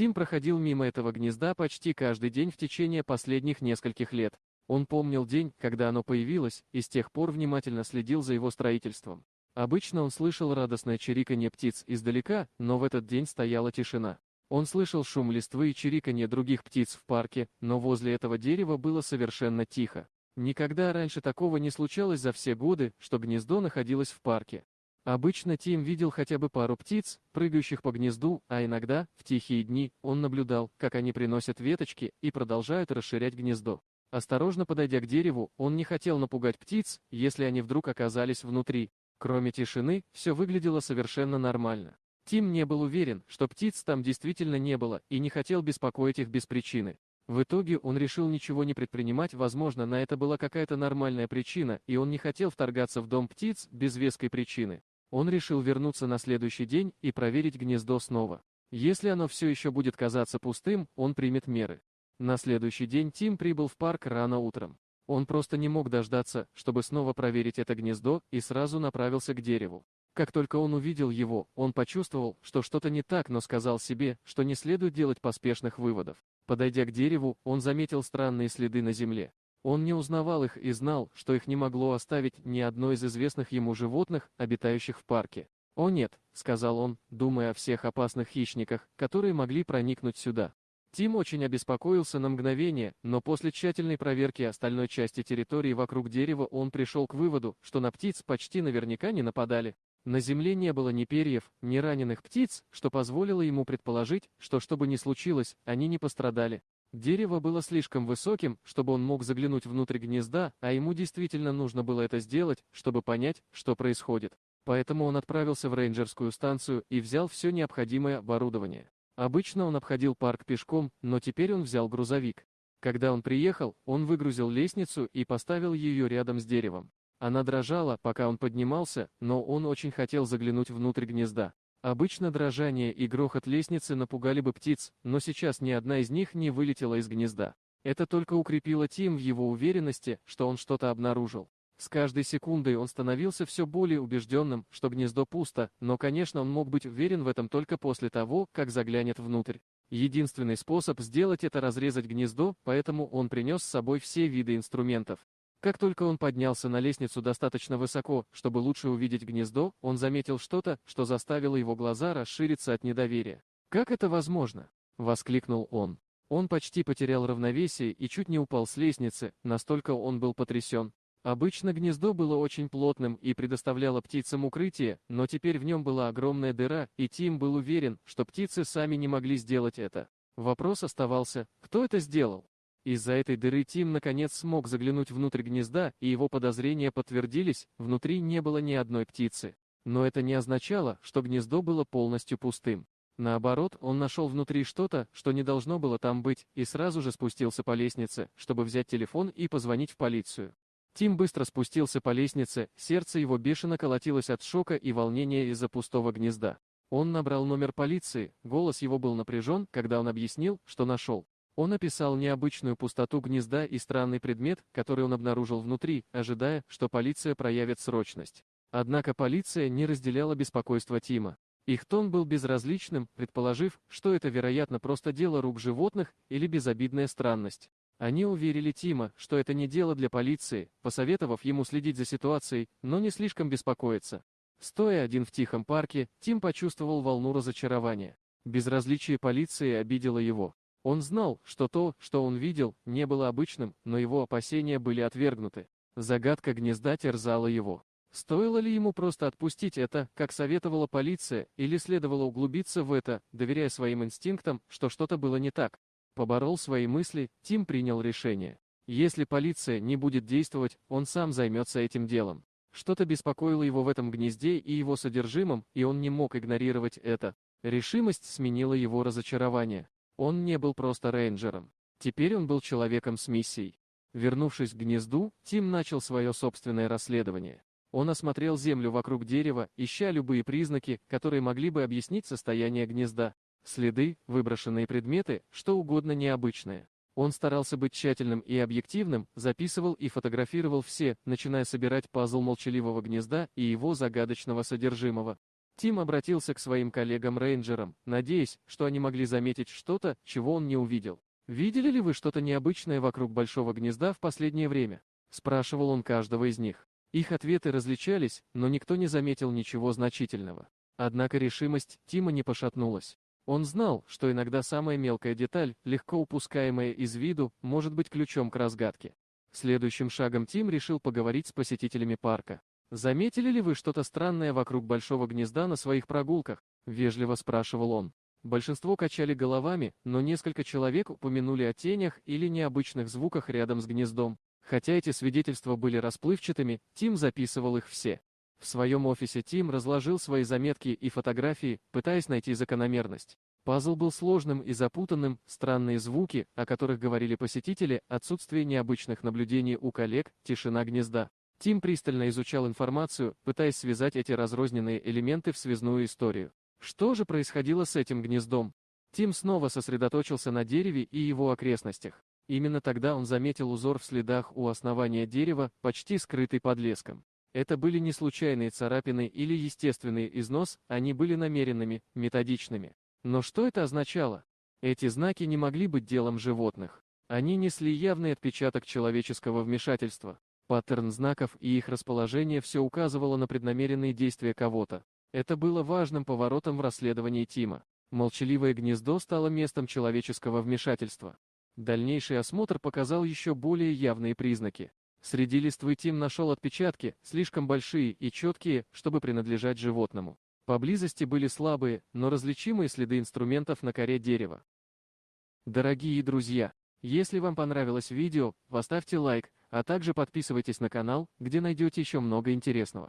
Тим проходил мимо этого гнезда почти каждый день в течение последних нескольких лет. Он помнил день, когда оно появилось, и с тех пор внимательно следил за его строительством. Обычно он слышал радостное чириканье птиц издалека, но в этот день стояла тишина. Он слышал шум листвы и чириканье других птиц в парке, но возле этого дерева было совершенно тихо. Никогда раньше такого не случалось за все годы, что гнездо находилось в парке. Обычно Тим видел хотя бы пару птиц, прыгающих по гнезду, а иногда, в тихие дни, он наблюдал, как они приносят веточки и продолжают расширять гнездо. Осторожно подойдя к дереву, он не хотел напугать птиц, если они вдруг оказались внутри. Кроме тишины, все выглядело совершенно нормально. Тим не был уверен, что птиц там действительно не было, и не хотел беспокоить их без причины. В итоге он решил ничего не предпринимать, возможно, на это была какая-то нормальная причина, и он не хотел вторгаться в дом птиц без веской причины. Он решил вернуться на следующий день и проверить гнездо снова. Если оно все еще будет казаться пустым, он примет меры. На следующий день Тим прибыл в парк рано утром. Он просто не мог дождаться, чтобы снова проверить это гнездо, и сразу направился к дереву. Как только он увидел его, он почувствовал, что что-то не так, но сказал себе, что не следует делать поспешных выводов. Подойдя к дереву, он заметил странные следы на земле. Он не узнавал их и знал, что их не могло оставить ни одно из известных ему животных, обитающих в парке. «О нет», — сказал он, думая о всех опасных хищниках, которые могли проникнуть сюда. Тим очень обеспокоился на мгновение, но после тщательной проверки остальной части территории вокруг дерева он пришел к выводу, что на птиц почти наверняка не нападали. На земле не было ни перьев, ни раненых птиц, что позволило ему предположить, что бы ни случилось, они не пострадали. Дерево было слишком высоким, чтобы он мог заглянуть внутрь гнезда, а ему действительно нужно было это сделать, чтобы понять, что происходит. Поэтому он отправился в рейнджерскую станцию и взял все необходимое оборудование. Обычно он обходил парк пешком, но теперь он взял грузовик. Когда он приехал, он выгрузил лестницу и поставил ее рядом с деревом. Она дрожала, пока он поднимался, но он очень хотел заглянуть внутрь гнезда. Обычно дрожание и грохот лестницы напугали бы птиц, но сейчас ни одна из них не вылетела из гнезда. Это только укрепило Тим в его уверенности, что он что-то обнаружил. С каждой секундой он становился все более убежденным, что гнездо пусто, но, конечно, он мог быть уверен в этом только после того, как заглянет внутрь. Единственный способ сделать это — разрезать гнездо, поэтому он принес с собой все виды инструментов. Как только он поднялся на лестницу достаточно высоко, чтобы лучше увидеть гнездо, он заметил что-то, что заставило его глаза расшириться от недоверия. «Как это возможно?» — воскликнул он. Он почти потерял равновесие и чуть не упал с лестницы, настолько он был потрясен. Обычно гнездо было очень плотным и предоставляло птицам укрытие, но теперь в нем была огромная дыра, и Тим был уверен, что птицы сами не могли сделать это. Вопрос оставался, кто это сделал? Из-за этой дыры Тим наконец смог заглянуть внутрь гнезда, и его подозрения подтвердились, внутри не было ни одной птицы. Но это не означало, что гнездо было полностью пустым. Наоборот, он нашел внутри что-то, что не должно было там быть, и сразу же спустился по лестнице, чтобы взять телефон и позвонить в полицию. Тим быстро спустился по лестнице, сердце его бешено колотилось от шока и волнения из-за пустого гнезда. Он набрал номер полиции, голос его был напряжен, когда он объяснил, что нашел. Он описал необычную пустоту гнезда и странный предмет, который он обнаружил внутри, ожидая, что полиция проявит срочность. Однако полиция не разделяла беспокойство Тима. Их тон был безразличным, предположив, что это, вероятно, просто дело рук животных или безобидная странность. Они уверили Тима, что это не дело для полиции, посоветовав ему следить за ситуацией, но не слишком беспокоиться. Стоя один в тихом парке, Тим почувствовал волну разочарования. Безразличие полиции обидело его. Он знал, что то, что он видел, не было обычным, но его опасения были отвергнуты. Загадка гнезда терзала его. Стоило ли ему просто отпустить это, как советовала полиция, или следовало углубиться в это, доверяя своим инстинктам, что что-то было не так? Поборол свои мысли, Тим принял решение. Если полиция не будет действовать, он сам займется этим делом. Что-то беспокоило его в этом гнезде и его содержимом, и он не мог игнорировать это. Решимость сменила его разочарование. Он не был просто рейнджером. Теперь он был человеком с миссией. Вернувшись к гнезду, Тим начал свое собственное расследование. Он осмотрел землю вокруг дерева, ища любые признаки, которые могли бы объяснить состояние гнезда. Следы, выброшенные предметы, что угодно необычное. Он старался быть тщательным и объективным, записывал и фотографировал все, начиная собирать пазл молчаливого гнезда и его загадочного содержимого. Тим обратился к своим коллегам-рейнджерам, надеясь, что они могли заметить что-то, чего он не увидел. «Видели ли вы что-то необычное вокруг большого гнезда в последнее время?» — спрашивал он каждого из них. Их ответы различались, но никто не заметил ничего значительного. Однако решимость Тима не пошатнулась. Он знал, что иногда самая мелкая деталь, легко упускаемая из виду, может быть ключом к разгадке. Следующим шагом Тим решил поговорить с посетителями парка. «Заметили ли вы что-то странное вокруг большого гнезда на своих прогулках?» — вежливо спрашивал он. Большинство качали головами, но несколько человек упомянули о тенях или необычных звуках рядом с гнездом. Хотя эти свидетельства были расплывчатыми, Тим записывал их все. В своем офисе Тим разложил свои заметки и фотографии, пытаясь найти закономерность. Пазл был сложным и запутанным, странные звуки, о которых говорили посетители, отсутствие необычных наблюдений у коллег, тишина гнезда. Тим пристально изучал информацию, пытаясь связать эти разрозненные элементы в связную историю. Что же происходило с этим гнездом? Тим снова сосредоточился на дереве и его окрестностях. Именно тогда он заметил узор в следах у основания дерева, почти скрытый под леском. Это были не случайные царапины или естественный износ, они были намеренными, методичными. Но что это означало? Эти знаки не могли быть делом животных. Они несли явный отпечаток человеческого вмешательства. Паттерн знаков и их расположение все указывало на преднамеренные действия кого-то. Это было важным поворотом в расследовании Тима. Молчаливое гнездо стало местом человеческого вмешательства. Дальнейший осмотр показал еще более явные признаки. Среди листвы Тим нашел отпечатки, слишком большие и четкие, чтобы принадлежать животному. Поблизости были слабые, но различимые следы инструментов на коре дерева. Дорогие друзья, если вам понравилось видео, поставьте лайк, а также подписывайтесь на канал, где найдете еще много интересного.